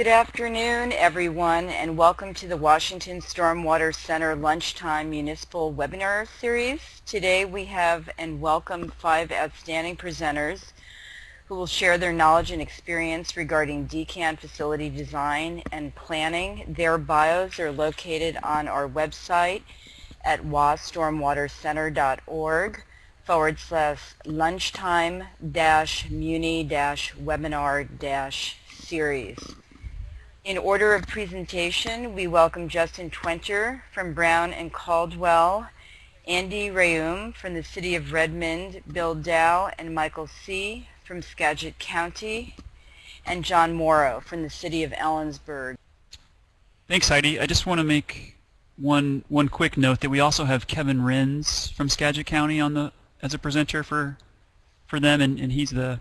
Good afternoon, everyone, and welcome to the Washington Stormwater Center Lunchtime Municipal Webinar Series. Today we have and welcome 5 outstanding presenters who will share their knowledge and experience regarding Decant facility design and planning. Their bios are located on our website at wastormwatercenter.org/lunchtime-muni-webinar-series. In order of presentation, we welcome Justin Twenter from Brown and Caldwell, Andy Rayum from the City of Redmond, Bill Dow and Michael C. from Skagit County, and John Morrow from the City of Ellensburg. Thanks, Heidi. I just want to make one quick note that we also have Kevin Rins from Skagit County on as a presenter for them, and he's the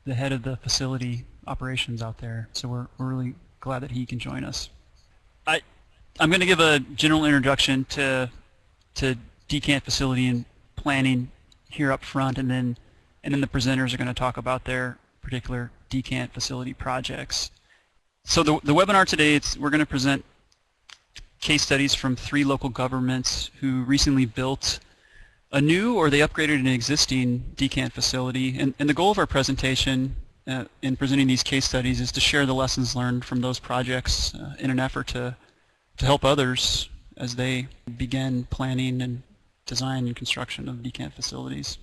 head of the facility operations out there. So we're really glad that he can join us. I'm going to give a general introduction to Decant facility and planning here up front, and then the presenters are going to talk about their particular Decant facility projects. So the webinar today, we're going to present case studies from 3 local governments who recently built a new or they upgraded an existing Decant facility, and the goal of our presentation in presenting these case studies is to share the lessons learned from those projects in an effort to help others as they begin planning and design and construction of Decant facilities.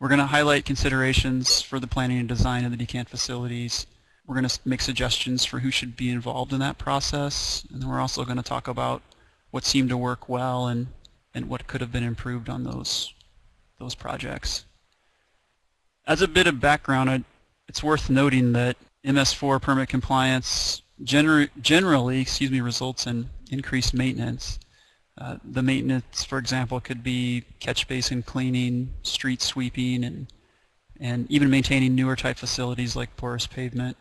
We're going to highlight considerations for the planning and design of the Decant facilities. We're going to make suggestions for who should be involved in that process, and then we're also going to talk about what seemed to work well and what could have been improved on those projects. As a bit of background, it's worth noting that MS4 permit compliance generally results in increased maintenance. The maintenance, for example, could be catch basin cleaning, street sweeping, and even maintaining newer type facilities like porous pavement.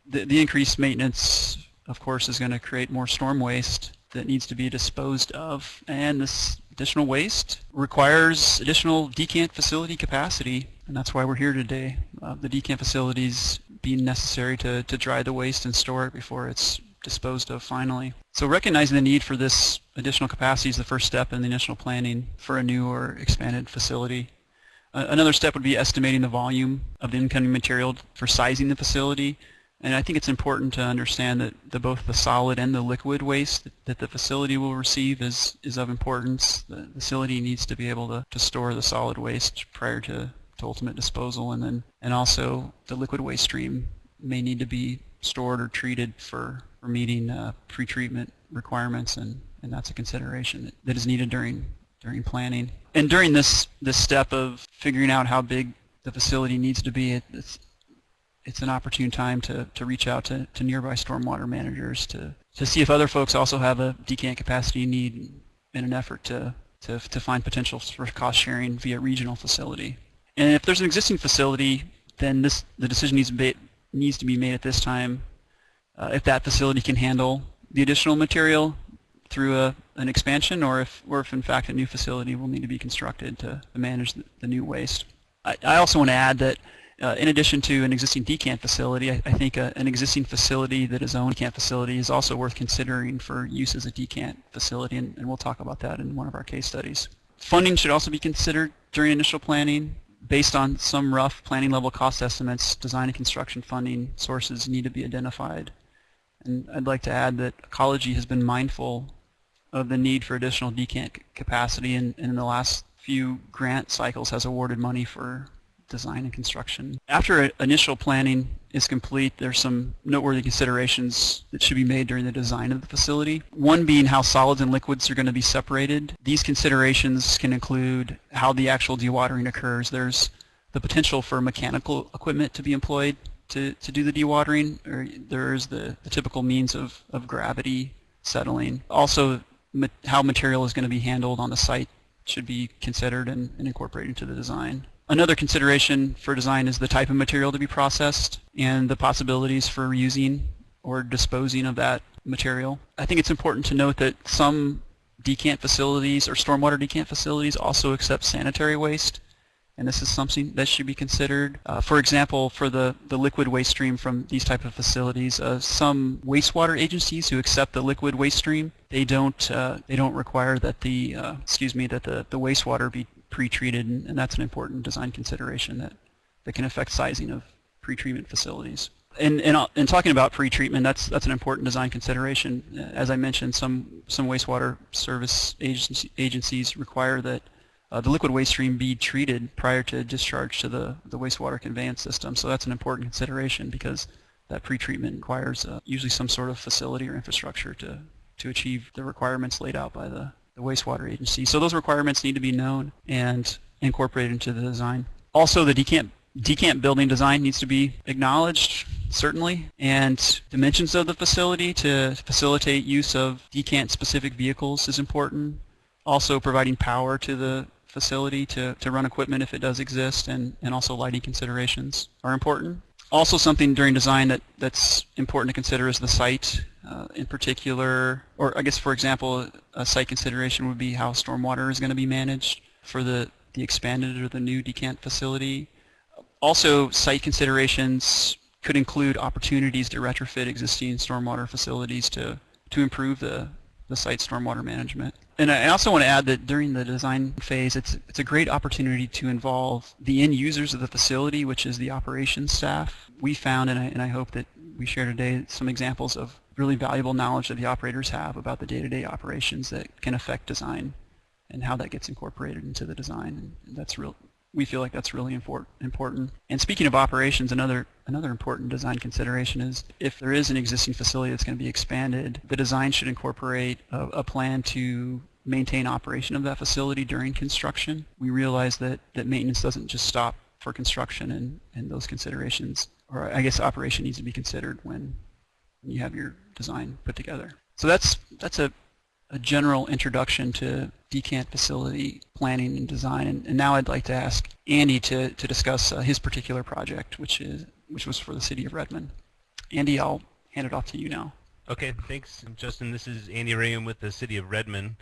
The increased maintenance, of course, is going to create more storm waste that needs to be disposed of, and this additional waste requires additional decant facility capacity, and that's why we're here today. The decant facilities being necessary to dry the waste and store it before it's disposed of finally. So recognizing the need for this additional capacity is the first step in the initial planning for a new or expanded facility. Another step would be estimating the volume of the incoming material for sizing the facility. And I think it's important to understand that both the solid and the liquid waste that the facility will receive is of importance. The facility needs to be able to store the solid waste prior to ultimate disposal, and also the liquid waste stream may need to be stored or treated for meeting pre-treatment requirements, and that's a consideration that is needed during planning. And during this step of figuring out how big the facility needs to be, it's an opportune time to reach out to nearby stormwater managers to see if other folks also have a decant capacity need in an effort to find potential for cost sharing via regional facility. And if there's an existing facility, then the decision needs to be made at this time if that facility can handle the additional material through an expansion, or if in fact a new facility will need to be constructed to manage the new waste. I also want to add that in addition to an existing decant facility, I think an existing facility that is owned decant facility is also worth considering for use as a decant facility, and we'll talk about that in one of our case studies. Funding should also be considered during initial planning. Based on some rough planning level cost estimates, design and construction funding sources need to be identified. And I'd like to add that Ecology has been mindful of the need for additional decant capacity, and in the last few grant cycles has awarded money for design and construction. After initial planning is complete, there's some noteworthy considerations that should be made during the design of the facility. One being how solids and liquids are going to be separated. These considerations can include how the actual dewatering occurs. There's the potential for mechanical equipment to be employed to do the dewatering, or there's the typical means of gravity settling. Also, how material is going to be handled on the site should be considered and incorporated into the design. Another consideration for design is the type of material to be processed and the possibilities for reusing or disposing of that material. I think it's important to note that some decant facilities or stormwater decant facilities also accept sanitary waste, and this is something that should be considered. For example, for the liquid waste stream from these type of facilities, some wastewater agencies who accept the liquid waste stream, they don't require that the wastewater be pre-treated, and that's an important design consideration that can affect sizing of pre-treatment facilities. And talking about pre-treatment, that's an important design consideration. As I mentioned, some wastewater service agencies require that the liquid waste stream be treated prior to discharge to the wastewater conveyance system. So that's an important consideration because that pre-treatment requires usually some sort of facility or infrastructure to achieve the requirements laid out by the wastewater agency. So those requirements need to be known and incorporated into the design. Also, the decant building design needs to be acknowledged, certainly, and dimensions of the facility to facilitate use of decant-specific vehicles is important. Also, providing power to the facility to run equipment if it does exist, and also lighting considerations are important. Also, something during design that's important to consider is the site in particular, or I guess, for example, a site consideration would be how stormwater is going to be managed for the expanded or the new decant facility. Also, site considerations could include opportunities to retrofit existing stormwater facilities to improve the site stormwater management. And I also want to add that during the design phase, it's a great opportunity to involve the end users of the facility, which is the operations staff. We found, and I hope that we share today, some examples of really valuable knowledge that the operators have about the day-to-day operations that can affect design and how that gets incorporated into the design. And that's real. We feel like that's really important. And speaking of operations, another important design consideration is if there is an existing facility that's going to be expanded, the design should incorporate a plan to maintain operation of that facility during construction. We realize that maintenance doesn't just stop for construction, and those considerations, or I guess operation needs to be considered when you have your design put together. So that's a general introduction to decant facility planning and design, and now I'd like to ask Andy to discuss his particular project, which was for the city of Redmond. Andy, I'll hand it off to you now. Okay, thanks, Justin. This is Andy Rayam with the city of Redmond.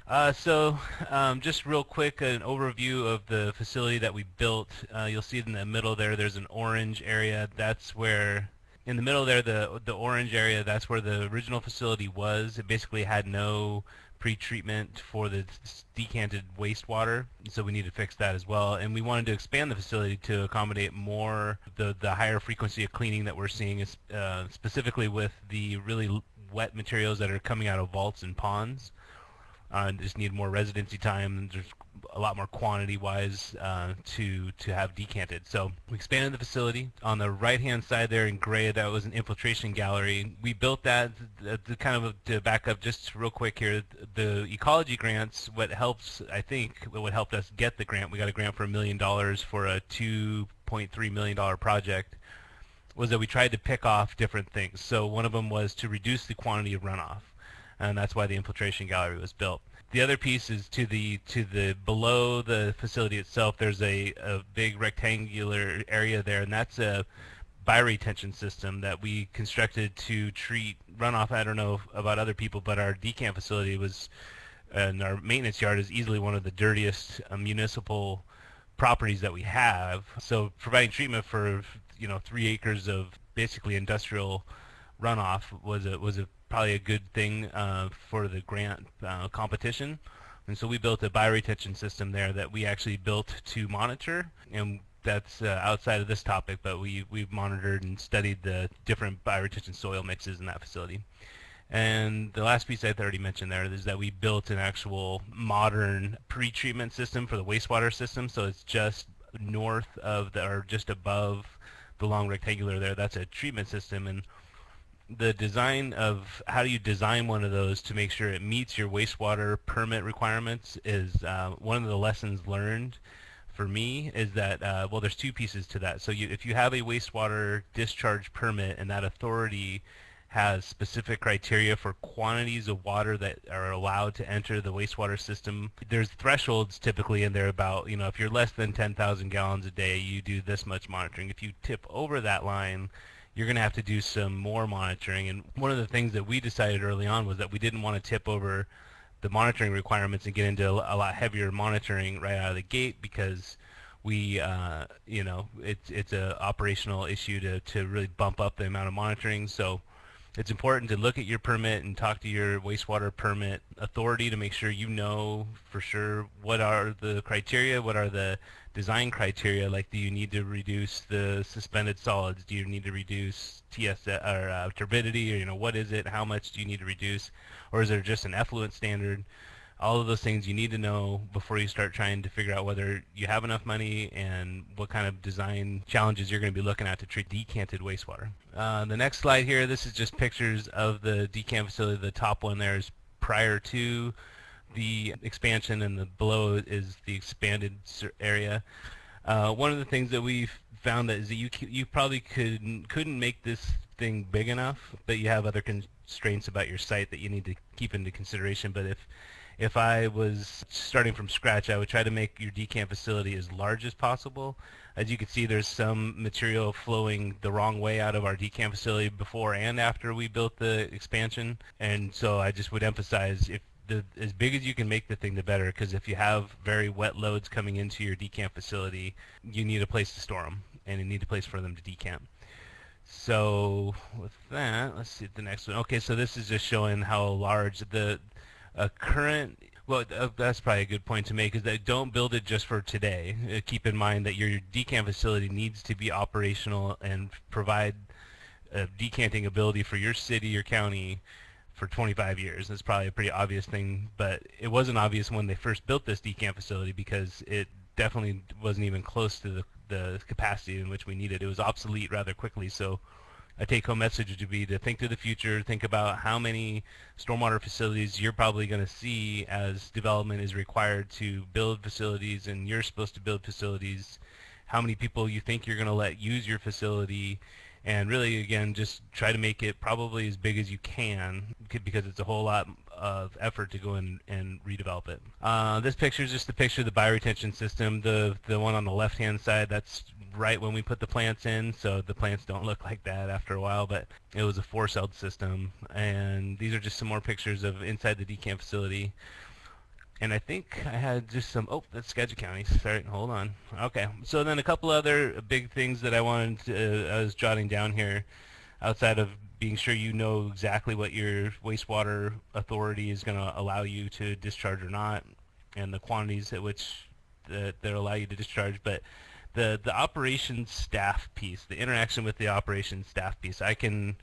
Just real quick, an overview of the facility that we built. You'll see in the middle there's an orange area. That's where, in the middle there, the orange area, that's where the original facility was. It basically had no pre-treatment for the decanted wastewater, so we need to fix that as well. And we wanted to expand the facility to accommodate more the higher frequency of cleaning that we're seeing, specifically with the really wet materials that are coming out of vaults and ponds. Just need more residency time, and there's a lot more quantity-wise to have decanted. So we expanded the facility. On the right-hand side there in gray, that was an infiltration gallery. We built that to back up just real quick here. The Ecology grants, what helped us get the grant, we got a grant for $1 million for a $2.3 million project, was that we tried to pick off different things. So one of them was to reduce the quantity of runoff, and that's why the infiltration gallery was built. The other piece is to the below the facility itself. There's a big rectangular area there, and that's a bioretention system that we constructed to treat runoff. I don't know about other people, but our decant facility and our maintenance yard is easily one of the dirtiest municipal properties that we have. So providing treatment for 3 acres of basically industrial runoff was probably a good thing for the grant competition. And so we built a bioretention system there that we actually built to monitor, and that's outside of this topic, but we've monitored and studied the different bioretention soil mixes in that facility. And the last piece I already mentioned there is that we built an actual modern pre-treatment system for the wastewater system. So it's just north of or just above the long rectangular there. That's a treatment system, and the design of how do you design one of those to make sure it meets your wastewater permit requirements is one of the lessons learned for me is that, well, there's two pieces to that. So if you have a wastewater discharge permit and that authority has specific criteria for quantities of water that are allowed to enter the wastewater system, there's thresholds typically in there about, if you're less than 10,000 gallons a day, you do this much monitoring. If you tip over that line, you're going to have to do some more monitoring. And one of the things that we decided early on was that we didn't want to tip over the monitoring requirements and get into a lot heavier monitoring right out of the gate, because we it's a operational issue to really bump up the amount of monitoring. So it's important to look at your permit and talk to your wastewater permit authority to make sure you know for sure what are the criteria, what are the design criteria. Like, do you need to reduce the suspended solids? Do you need to reduce turbidity, or what is it? How much do you need to reduce? Or is there just an effluent standard? All of those things you need to know before you start trying to figure out whether you have enough money and what kind of design challenges you're going to be looking at to treat decanted wastewater. The next slide here, this is just pictures of the decant facility. The top one there is prior to the expansion, and the below is the expanded area. One of the things that we've found that is that you probably couldn't make this thing big enough, but you have other constraints about your site that you need to keep into consideration. But if I was starting from scratch, I would try to make your decant facility as large as possible. As you can see, there's some material flowing the wrong way out of our decant facility before and after we built the expansion. And so I just would emphasize, as big as you can make the thing, the better, because if you have very wet loads coming into your decant facility, you need a place to store them, and you need a place for them to decant. So with that, let's see the next one. Okay, so this is just showing how large that's probably a good point to make, is that don't build it just for today. Keep in mind that your decant facility needs to be operational and provide decanting ability for your city, your county, for 25 years. That's probably a pretty obvious thing, but it wasn't obvious when they first built this decant facility, because it definitely wasn't even close to the capacity in which we needed. It was obsolete rather quickly. So a take-home message would be to think to the future, think about how many stormwater facilities you're probably going to see as development is required to build facilities, and you're supposed to build facilities, how many people you think you're going to let use your facility, and really, again, just try to make it probably as big as you can, because it's a whole lot of effort to go in and redevelop it. This picture is just the picture of the bioretention system. The one on the left-hand side, that's right when we put the plants in, so the plants don't look like that after a while, but it was a 4-celled system. And these are just some more pictures of inside the decant facility. And I think I had just some, that's Skagit County. Sorry, hold on. Okay, so then a couple other big things that I was jotting down here, outside of being sure you know exactly what your wastewater authority is going to allow you to discharge or not, and the quantities at which that allow you to discharge. But the operations staff piece, the interaction with the operations staff piece, I can't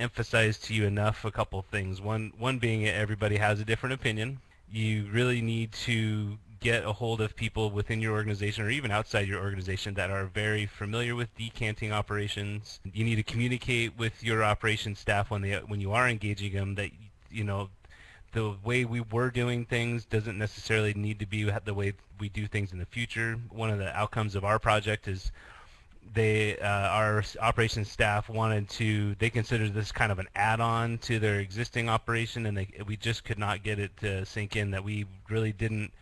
emphasize to you enough a couple things. One being everybody has a different opinion. You really need to get a hold of people within your organization, or even outside your organization, that are very familiar with decanting operations. You need to communicate with your operations staff when you are engaging them that the way we were doing things doesn't necessarily need to be the way we do things in the future. One of the outcomes of our project is our operations staff they considered this kind of an add-on to their existing operation, and we just could not get it to sink in that we really didn't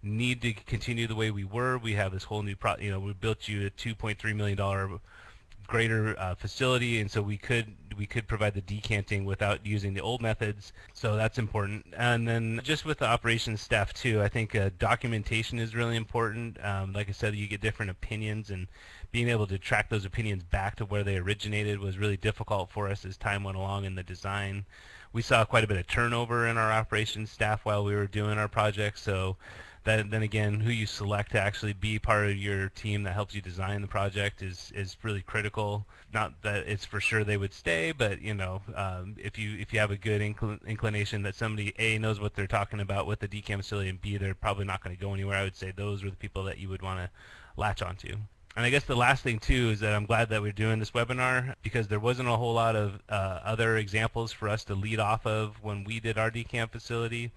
need to continue the way we were. We have this whole new we built you a $2.3 million greater facility, and so we could provide the decanting without using the old methods. So that's important. And then just with the operations staff too, I think documentation is really important. Like I said, you get different opinions, and being able to track those opinions back to where they originated was really difficult for us as time went along in the design. We saw quite a bit of turnover in our operations staff while we were doing our project, so then again, who you select to actually be part of your team that helps you design the project is really critical. Not that it's for sure they would stay, but if you have a good inclination that somebody A, knows what they're talking about with the decant facility, and B, they're probably not going to go anywhere, I would say those are the people that you would want to latch onto. And I guess the last thing too is that I'm glad that we're doing this webinar, because there wasn't a whole lot of other examples for us to lead off of when we did our decant facility.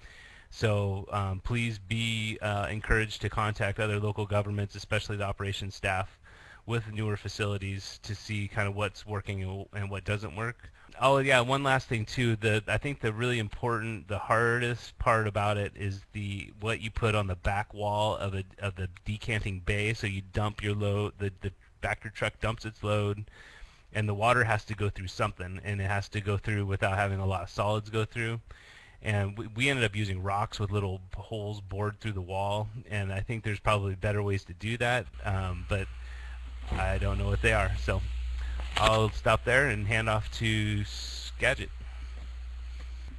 So please be encouraged to contact other local governments, especially the operations staff, with newer facilities to see kind of what's working and what doesn't work. Oh yeah, one last thing too. I think the really important, the hardest part about it is what you put on the back wall of the decanting bay. So you dump your load, the Vector truck dumps its load, and the water has to go through something, and it has to go through without having a lot of solids go through. And we ended up using rocks with little holes bored through the wall, and I think there's probably better ways to do that, but I don't know what they are. So I'll stop there and hand off to Skagit.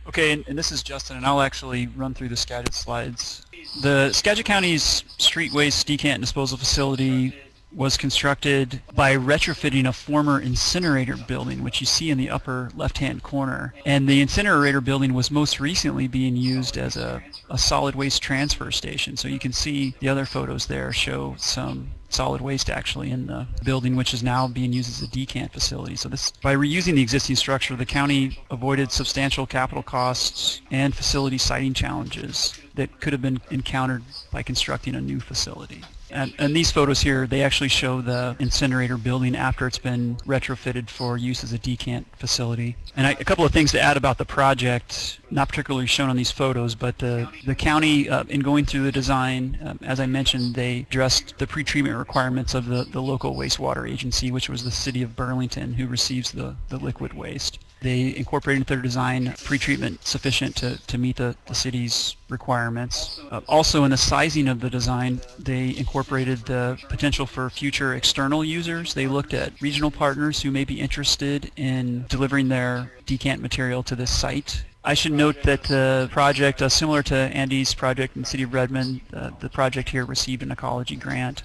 Okay, and this is Justin, and I'll actually run through the Skagit slides. The Skagit County's street waste decant disposal facility was constructed by retrofitting a former incinerator building, which you see in the upper left-hand corner. And the incinerator building was most recently being used as a solid waste transfer station. So you can see the other photos there show some solid waste actually in the building, which is now being used as a decant facility. So this, by reusing the existing structure, the county avoided substantial capital costs and facility siting challenges that could have been encountered by constructing a new facility. And these photos here, they actually show the incinerator building after it's been retrofitted for use as a decant facility. And a couple of things to add about the project, not particularly shown on these photos, but the county, in going through the design, as I mentioned, they addressed the pretreatment requirements of the local wastewater agency, which was the city of Burlington, who receives the liquid waste. They incorporated into their design pretreatment sufficient to meet the city's requirements. Also, in the sizing of the design, they incorporated the potential for future external users. They looked at regional partners who may be interested in delivering their decant material to this site. I should note that the project, similar to Andy's project in the city of Redmond, the project here received an Ecology grant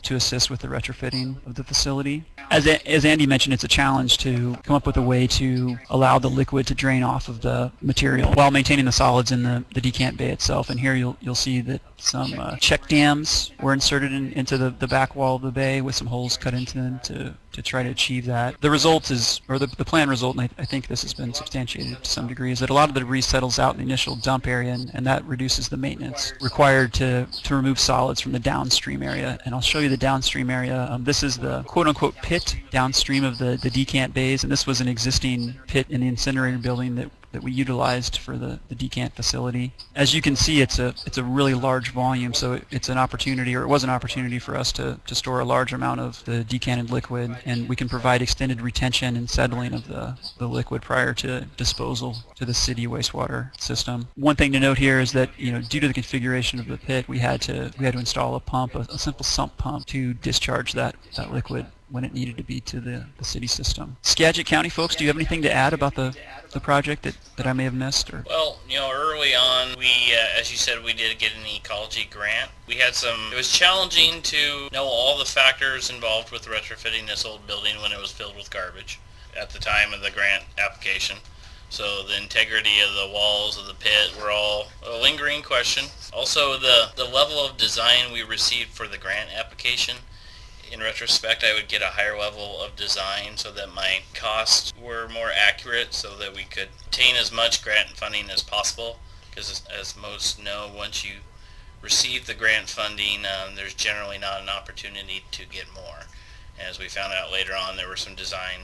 to assist with the retrofitting of the facility. As Andy mentioned, it's a challenge to come up with a way to allow the liquid to drain off of the material while maintaining the solids in the decant bay itself. And here you'll see that some check dams were inserted into the back wall of the bay with some holes cut into them to try to achieve that. The result is, or the plan result, and I think this has been substantiated to some degree, is that a lot of the debris settles out in the initial dump area, and that reduces the maintenance required to remove solids from the downstream area. And I'll show you the downstream area. This is the quote-unquote pit downstream of the decant bays, and this was an existing pit in the incinerator building that we utilized for the decant facility. As you can see, it's a really large volume, so it's an opportunity, or it was an opportunity for us to store a large amount of the decanted liquid, and we can provide extended retention and settling of the liquid prior to disposal to the city wastewater system. One thing to note here is that, due to the configuration of the pit, we had to install a pump, a simple sump pump, to discharge that liquid when it needed to be to the city system. Skagit County folks, do you have anything to add about the project that I may have missed? Or? Well, early on, we, as you said, we did get an Ecology grant. We had it was challenging to know all the factors involved with retrofitting this old building when it was filled with garbage at the time of the grant application. So the integrity of the walls of the pit were all a lingering question. Also, the level of design we received for the grant application, in retrospect, I would get a higher level of design so that my costs were more accurate, so that we could obtain as much grant funding as possible. Because as most know, once you receive the grant funding, there's generally not an opportunity to get more. And as we found out later on, there were some design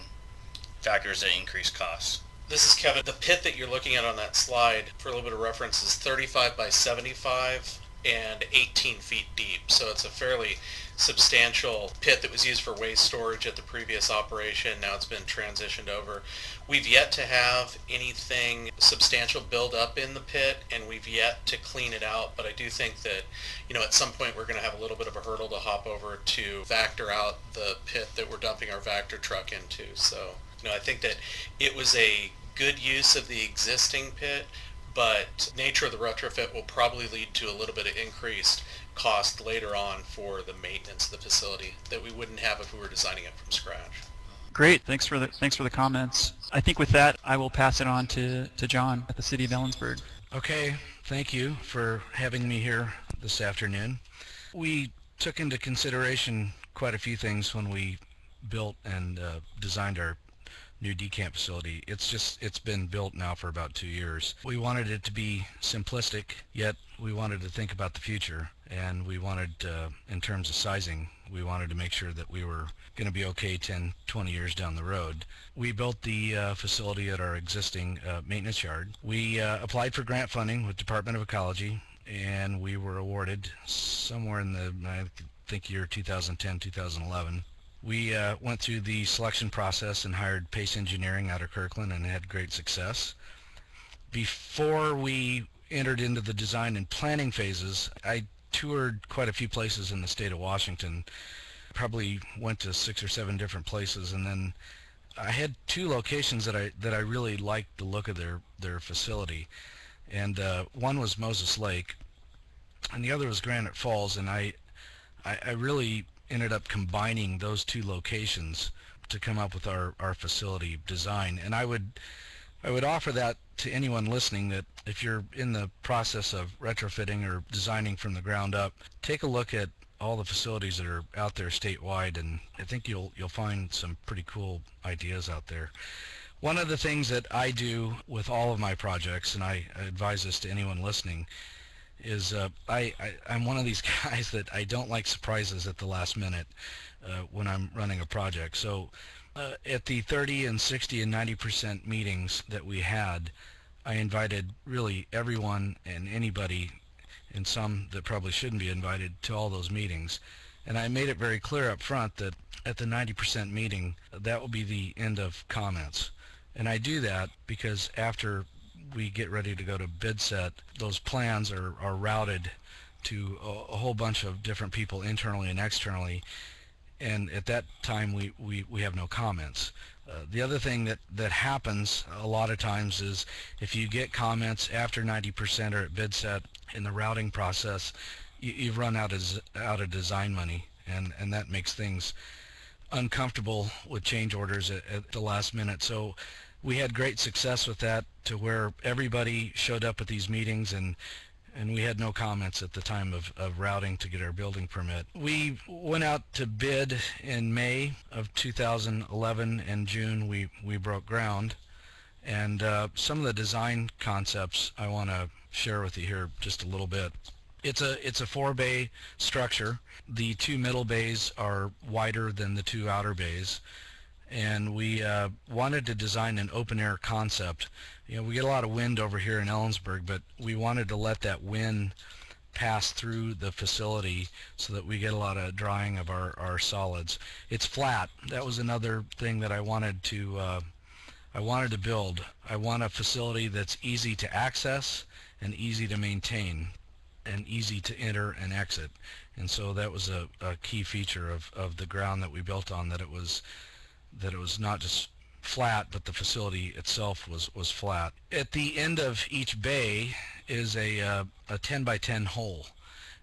factors that increased costs. This is Kevin. The pit that you're looking at on that slide, for a little bit of reference, is 35 by 75 and 18 feet deep. So it's a fairly substantial pit that was used for waste storage at the previous operation. Now it's been transitioned over. We've yet to have anything substantial build up in the pit, and we've yet to clean it out, but I do think that at some point we're going to have a little bit of a hurdle to hop over to vector out the pit that we're dumping our vector truck into. So I think that it was a good use of the existing pit, but nature of the retrofit will probably lead to a little bit of increased cost later on for the maintenance of the facility that we wouldn't have if we were designing it from scratch. Great, thanks for the comments. I think with that, I will pass it on to John at the City of Ellensburg. Okay, thank you for having me here this afternoon. We took into consideration quite a few things when we built and designed our new decant facility. It's been built now for about 2 years. We wanted it to be simplistic, yet we wanted to think about the future, and we wanted, in terms of sizing, we wanted to make sure that we were going to be okay 10, 20 years down the road. We built the facility at our existing maintenance yard. We applied for grant funding with Department of Ecology, and we were awarded somewhere in the, I think, year 2010, 2011. We went through the selection process and hired Pace Engineering out of Kirkland and had great success. Before we entered into the design and planning phases, I toured quite a few places in the state of Washington, probably went to 6 or 7 different places, and then I had 2 locations that I really liked the look of their facility, and one was Moses Lake, and the other was Granite Falls, and I really ended up combining those 2 locations to come up with our facility design. And I would offer that to anyone listening, that if you're in the process of retrofitting or designing from the ground up, take a look at all the facilities that are out there statewide, and I think you'll find some pretty cool ideas out there. One of the things that I do with all of my projects, and I advise this to anyone listening, is I'm one of these guys that I don't like surprises at the last minute when I'm running a project. So at the 30 and 60 and 90% meetings that we had, I invited really everyone and anybody, and some that probably shouldn't be invited, to all those meetings. And I made it very clear up front that at the 90% meeting, that will be the end of comments. And I do that because after we get ready to go to bid set, those plans are routed to a whole bunch of different people internally and externally, and at that time we have no comments. The other thing that happens a lot of times is if you get comments after 90% or at bid set in the routing process, you've run out of design money, and that makes things uncomfortable with change orders at the last minute. So we had great success with that, to where everybody showed up at these meetings, and we had no comments at the time of routing to get our building permit. We went out to bid in May of 2011, and June we broke ground. And some of the design concepts I want to share with you here just a little bit. It's a 4-bay structure. The 2 middle bays are wider than the 2 outer bays, and we wanted to design an open-air concept. You know, we get a lot of wind over here in Ellensburg, but we wanted to let that wind pass through the facility so that we get a lot of drying of our solids. It's flat. That was another thing that I wanted to build. I want a facility that's easy to access and easy to maintain and easy to enter and exit. And so that was a key feature of the ground that we built on, that it was not just flat, but the facility itself was flat. At the end of each bay is a 10 by 10 hole,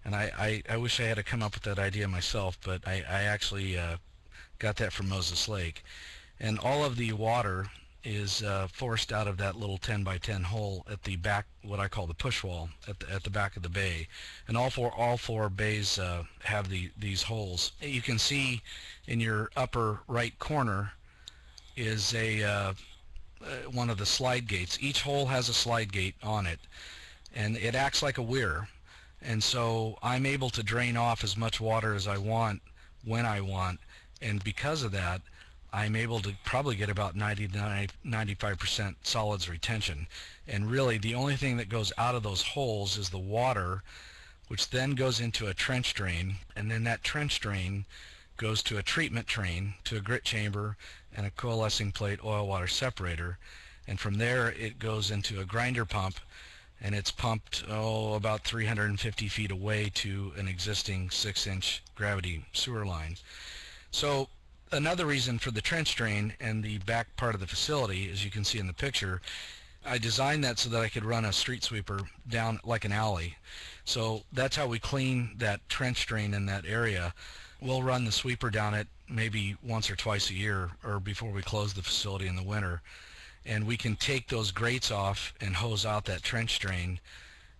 and I wish I had to come up with that idea myself, but I actually got that from Moses Lake. And all of the water is forced out of that little 10 by 10 hole at the back, what I call the push wall at the back of the bay. And all four bays have these holes. You can see in your upper right corner is one of the slide gates. Each hole has a slide gate on it, and it acts like a weir. And so I'm able to drain off as much water as I want when I want, and because of that, I'm able to probably get about 90-95% solids retention. And really the only thing that goes out of those holes is the water, which then goes into a trench drain, and then that trench drain goes to a treatment train, to a grit chamber and a coalescing plate oil water separator, and from there it goes into a grinder pump, and it's pumped about 350 feet away to an existing 6-inch gravity sewer line. So another reason for the trench drain and the back part of the facility, as you can see in the picture, I designed that so that I could run a street sweeper down like an alley. So that's how we clean that trench drain in that area. We'll run the sweeper down it maybe once or twice a year, or before we close the facility in the winter. And we can take those grates off and hose out that trench drain,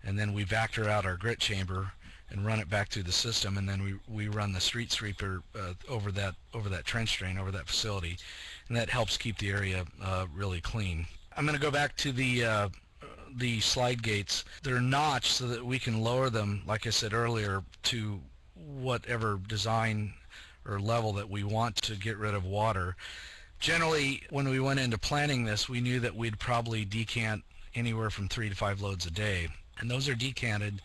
and then we vector out our grit chamber and run it back through the system, and then we run the street sweeper over that trench drain, over that facility, and that helps keep the area really clean. I'm going to go back to the slide gates. They're notched so that we can lower them, like I said earlier, to whatever design or level that we want to get rid of water. Generally, when we went into planning this, we knew that we'd probably decant anywhere from 3 to 5 loads a day, and those are decanted.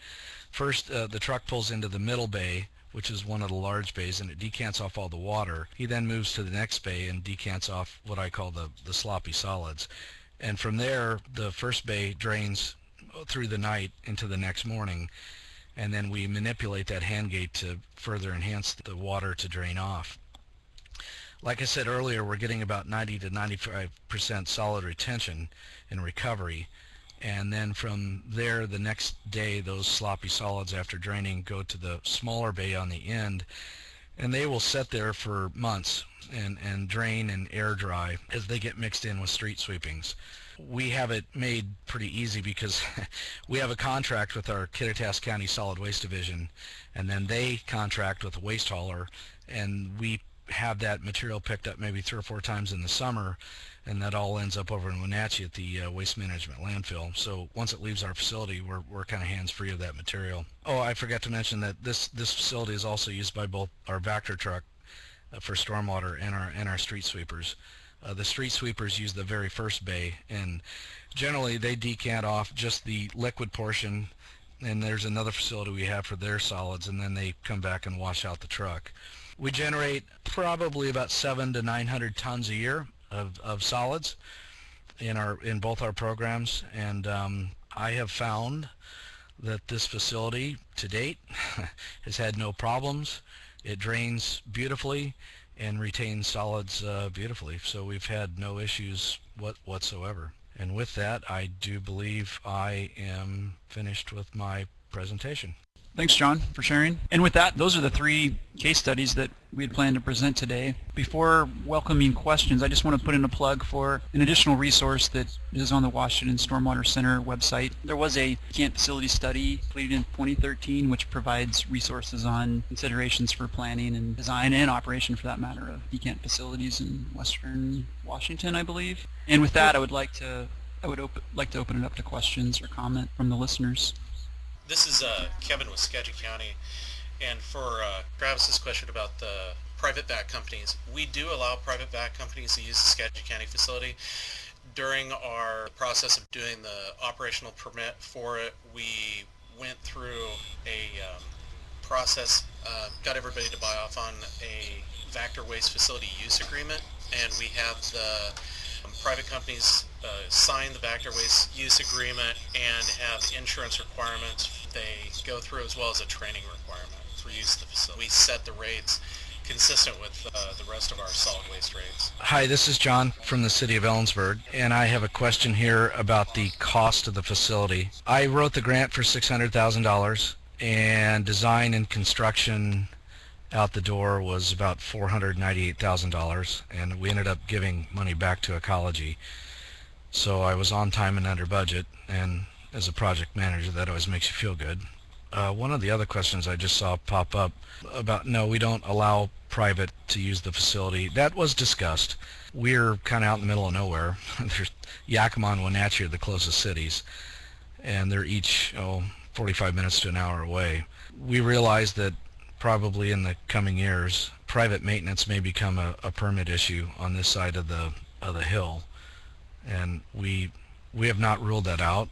First, the truck pulls into the middle bay, which is one of the large bays, and it decants off all the water. He then moves to the next bay and decants off what I call the sloppy solids. And from there, the first bay drains through the night into the next morning, and then we manipulate that hand gate to further enhance the water to drain off. Like I said earlier, we're getting about 90 to 95% solid retention and recovery, and then from there the next day those sloppy solids after draining go to the smaller bay on the end, and they will sit there for months and drain and air dry as they get mixed in with street sweepings. We have it made pretty easy because we have a contract with our Kittitas County Solid Waste Division, and then they contract with a waste hauler, and we have that material picked up maybe 3 or 4 times in the summer, and that all ends up over in Wenatchee at the waste management landfill. So once it leaves our facility, we're kind of hands-free of that material. Oh, I forgot to mention that this facility is also used by both our Vector truck for stormwater and our street sweepers. The street sweepers use the very first bay, and generally they decant off just the liquid portion, and there's another facility we have for their solids, and then they come back and wash out the truck. We generate probably about 700 to 900 tons a year of solids in both our programs, and I have found that this facility to date has had no problems. It drains beautifully and retains solids beautifully, so we've had no issues whatsoever. And with that, I do believe I am finished with my presentation. Thanks, John, for sharing. And with that, those are the 3 case studies that we had planned to present today. Before welcoming questions, I just want to put in a plug for an additional resource that is on the Washington Stormwater Center website. There was a Decant facility study completed in 2013, which provides resources on considerations for planning and design and operation, for that matter, of decant facilities in western Washington, I believe. And with that, I would like to open it up to questions or comment from the listeners. This is Kevin with Skagit County, and for Travis's question about the private back companies, we do allow private back companies to use the Skagit County facility. During our process of doing the operational permit for it, we went through a process, got everybody to buy off on a Vector waste facility use agreement, and we have the private companies sign the Vector waste use agreement and have insurance requirements they go through, as well as a training requirement for use of the facility. We set the rates consistent with the rest of our solid waste rates. Hi, this is John from the city of Ellensburg, and I have a question here about the cost of the facility. I wrote the grant for $600,000, and design and construction out the door was about $498,000, and we ended up giving money back to Ecology. So I was on time and under budget, and as a project manager, that always makes you feel good. One of the other questions I just saw pop up about, no, we don't allow private to use the facility. That was discussed. We're kind of out in the middle of nowhere. There's Yakima and Wenatchee are the closest cities, and they're each 45 minutes to an hour away. We realize that probably in the coming years, private maintenance may become a permit issue on this side of the hill, and we have not ruled that out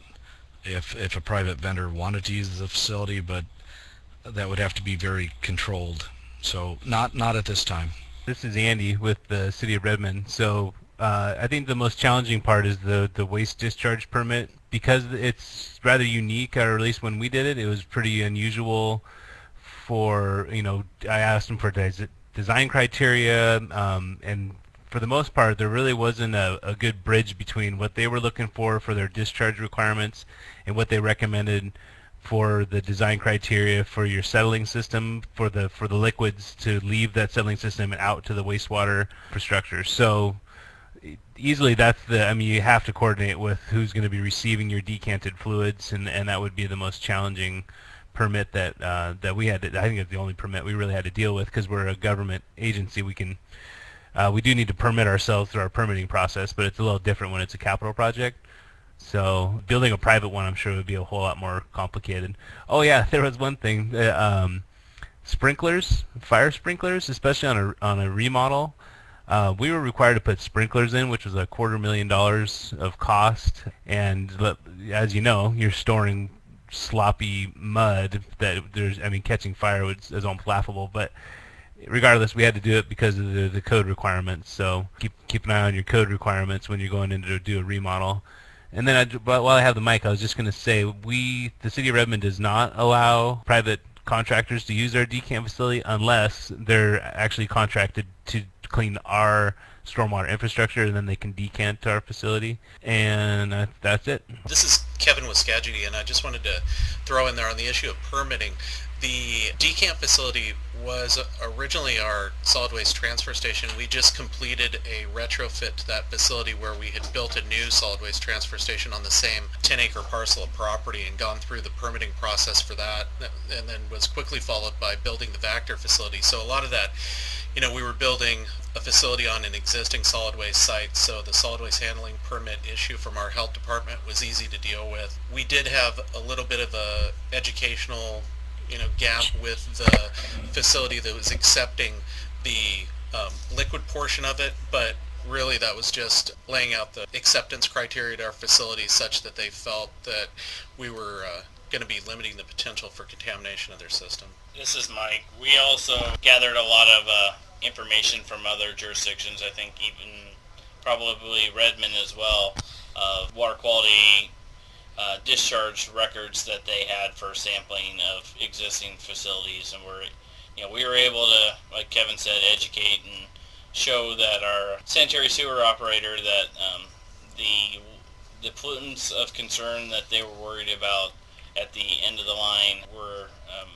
if a private vendor wanted to use the facility, but that would have to be very controlled. So not at this time. This is Andy with the City of Redmond. So I think the most challenging part is the waste discharge permit, because it's rather unique, or at least when we did it, it was pretty unusual. For, I asked them for design criteria, and for the most part, there really wasn't a good bridge between what they were looking for their discharge requirements and what they recommended for the design criteria for your settling system, for the liquids to leave that settling system and out to the wastewater infrastructure. So easily you have to coordinate with who's going to be receiving your decanted fluids, and that would be the most challenging permit that we had. I think it's the only permit we really had to deal with, because we're a government agency. We do need to permit ourselves through our permitting process, but it's a little different when it's a capital project. So building a private one, I'm sure, would be a whole lot more complicated. Oh yeah, there was one thing. Sprinklers, fire sprinklers, especially on a remodel. We were required to put sprinklers in, which was $250,000 of cost. And as you know, you're storing sloppy mud that catching fire is almost laughable. But regardless, we had to do it because of the code requirements. So keep an eye on your code requirements when you're going in to do a remodel. And then while I have the mic, I was just going to say the City of Redmond does not allow private contractors to use our decant facility unless they're actually contracted to clean our stormwater infrastructure, and then they can decant to our facility. And that's it. This is Kevin with Skagity, and I just wanted to throw in there on the issue of permitting. The decant facility was originally our solid waste transfer station. We just completed a retrofit to that facility where we had built a new solid waste transfer station on the same 10-acre parcel of property and gone through the permitting process for that, and then was quickly followed by building the Vactor facility. So a lot of that, we were building a facility on an existing solid waste site, so the solid waste handling permit issue from our health department was easy to deal with. We did have a little bit of a educational gap with the facility that was accepting the liquid portion of it, but really that was just laying out the acceptance criteria to our facility such that they felt that we were going to be limiting the potential for contamination of their system. This is Mike. We also gathered a lot of information from other jurisdictions, I think even probably Redmond as well, of water quality discharge records that they had for sampling of existing facilities, and we were able to, like Kevin said, educate and show that our sanitary sewer operator that the pollutants of concern that they were worried about at the end of the line were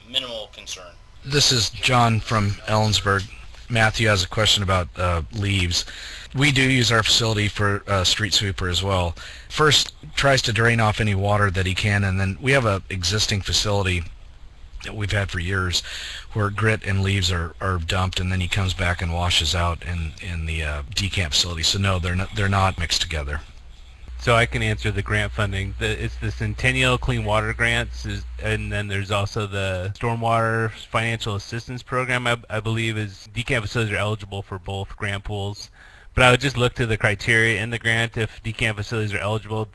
minimal concern. This is John from Ellensburg. Matthew has a question about leaves. We do use our facility for street sweeper as well. First, tries to drain off any water that he can, and then we have a existing facility that we've had for years where grit and leaves are dumped, and then he comes back and washes out in the decant facility. So no, they're not mixed together. So I can answer the grant funding. It's the Centennial Clean Water Grants, and then there's also the Stormwater Financial Assistance Program, I believe, is decant facilities are eligible for both grant pools. But I would just look to the criteria in the grant. If decant facilities are eligible,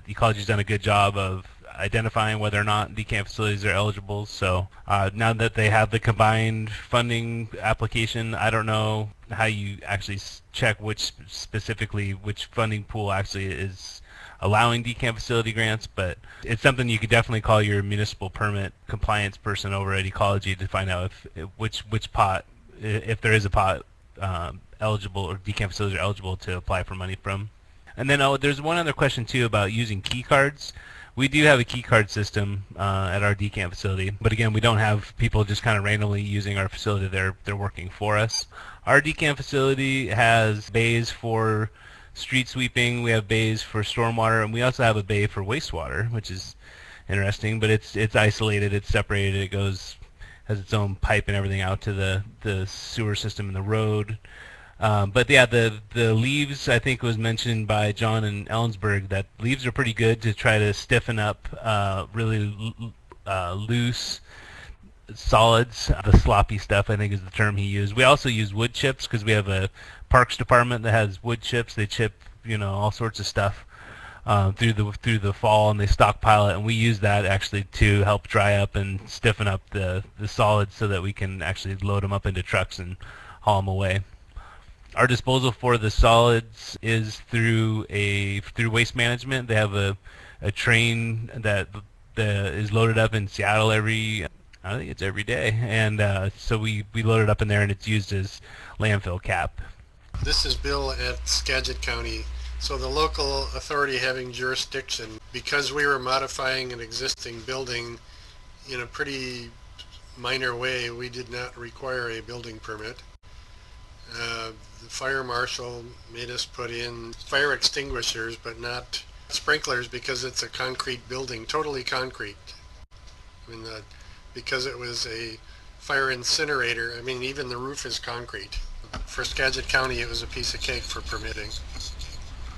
Ecology's done a good job of identifying whether or not decant facilities are eligible. So now that they have the combined funding application, I don't know how you actually check which funding pool actually is allowing decant facility grants, but it's something you could definitely call your municipal permit compliance person over at Ecology to find out which pot, if there is a pot eligible, or decant facilities are eligible to apply for money from. And then there's one other question too about using key cards. We do have a key card system at our decant facility, but again, we don't have people just kind of randomly using our facility. They're working for us. Our decant facility has bays for street sweeping, we have bays for stormwater, and we also have a bay for wastewater, which is interesting, but it's isolated, it's separated, it has its own pipe and everything out to the sewer system in the road. But yeah, the leaves, I think was mentioned by John in Ellensburg, that leaves are pretty good to try to stiffen up really loose solids. The sloppy stuff, I think, is the term he used. We also use wood chips because we have a parks department that has wood chips. They chip, all sorts of stuff through the fall, and they stockpile it, and we use that actually to help dry up and stiffen up the solids so that we can actually load them up into trucks and haul them away. Our disposal for the solids is through Waste Management. They have a train that is loaded up in Seattle I think it's every day, and so we load it up in there, and it's used as landfill cap. This is Bill at Skagit County. So the local authority having jurisdiction, because we were modifying an existing building in a pretty minor way, we did not require a building permit. The fire marshal made us put in fire extinguishers, but not sprinklers, because it's a concrete building, totally concrete. Because it was a fire incinerator, even the roof is concrete. For Skagit County, it was a piece of cake for permitting.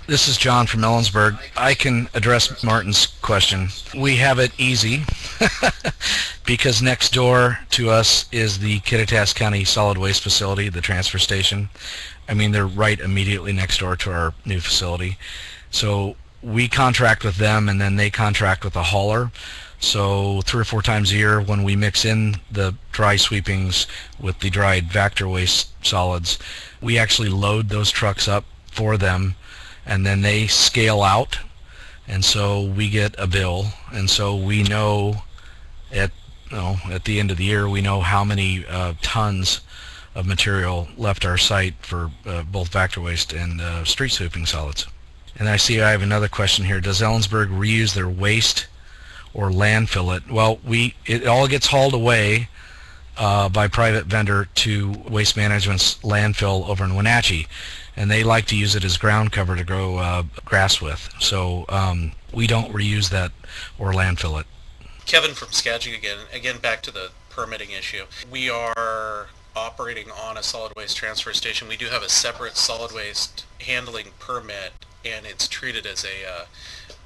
This is John from Ellensburg. I can address Martin's question. We have it easy because next door to us is the Kittitas County Solid Waste Facility, the transfer station. They're right immediately next door to our new facility. So we contract with them, and then they contract with the hauler. So 3 or 4 times a year when we mix in the dry sweepings with the dried Vactor waste solids, we actually load those trucks up for them, and then they scale out, and so we get a bill, and so we know at the end of the year we know how many tons of material left our site for both Vactor waste and street sweeping solids. And I see I have another question here. Does Ellensburg reuse their waste or landfill it? Well, it all gets hauled away by private vendor to Waste Management's landfill over in Wenatchee, and they like to use it as ground cover to grow grass with. So we don't reuse that or landfill it. Kevin from Skagit again back to the permitting issue. We are operating on a solid waste transfer station. We do have a separate solid waste handling permit, and it's treated as a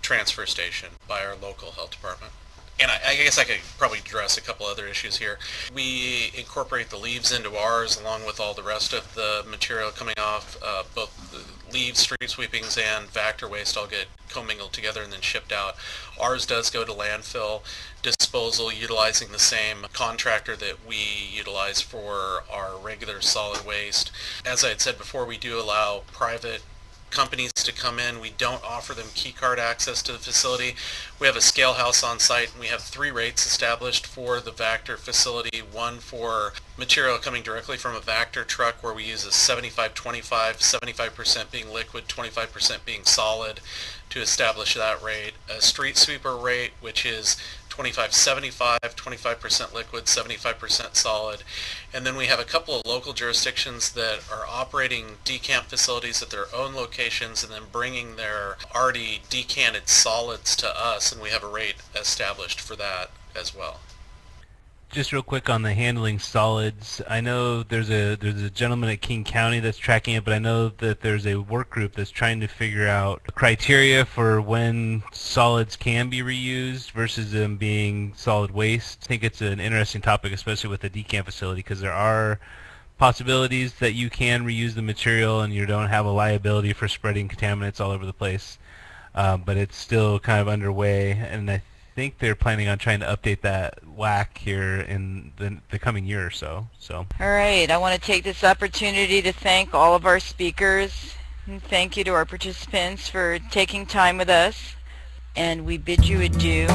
transfer station by our local health department. And I guess I could probably address a couple other issues here. We incorporate the leaves into ours along with all the rest of the material coming off. Both the leaves, street sweepings, and Vactor waste all get commingled together and then shipped out. Ours does go to landfill disposal utilizing the same contractor that we utilize for our regular solid waste. As I had said before, we do allow private companies to come in. We don't offer them key card access to the facility. We have a scale house on site, and we have 3 rates established for the Vactor facility. One for material coming directly from a Vactor truck, where we use a 75-25, 75% being liquid, 25% being solid, to establish that rate. A street sweeper rate, which is 25-75, 25% liquid, 75% solid. And then we have a couple of local jurisdictions that are operating decant facilities at their own locations and then bringing their already decanted solids to us, and we have a rate established for that as well. Just real quick on the handling solids, I know there's a gentleman at King County that's tracking it, but I know that there's a work group that's trying to figure out criteria for when solids can be reused versus them being solid waste. I think it's an interesting topic, especially with the decant facility, because there are possibilities that you can reuse the material and you don't have a liability for spreading contaminants all over the place. But it's still kind of underway, and I think they're planning on trying to update that WAC here in the coming year or so. All right, I want to take this opportunity to thank all of our speakers, and thank you to our participants for taking time with us, and we bid you adieu.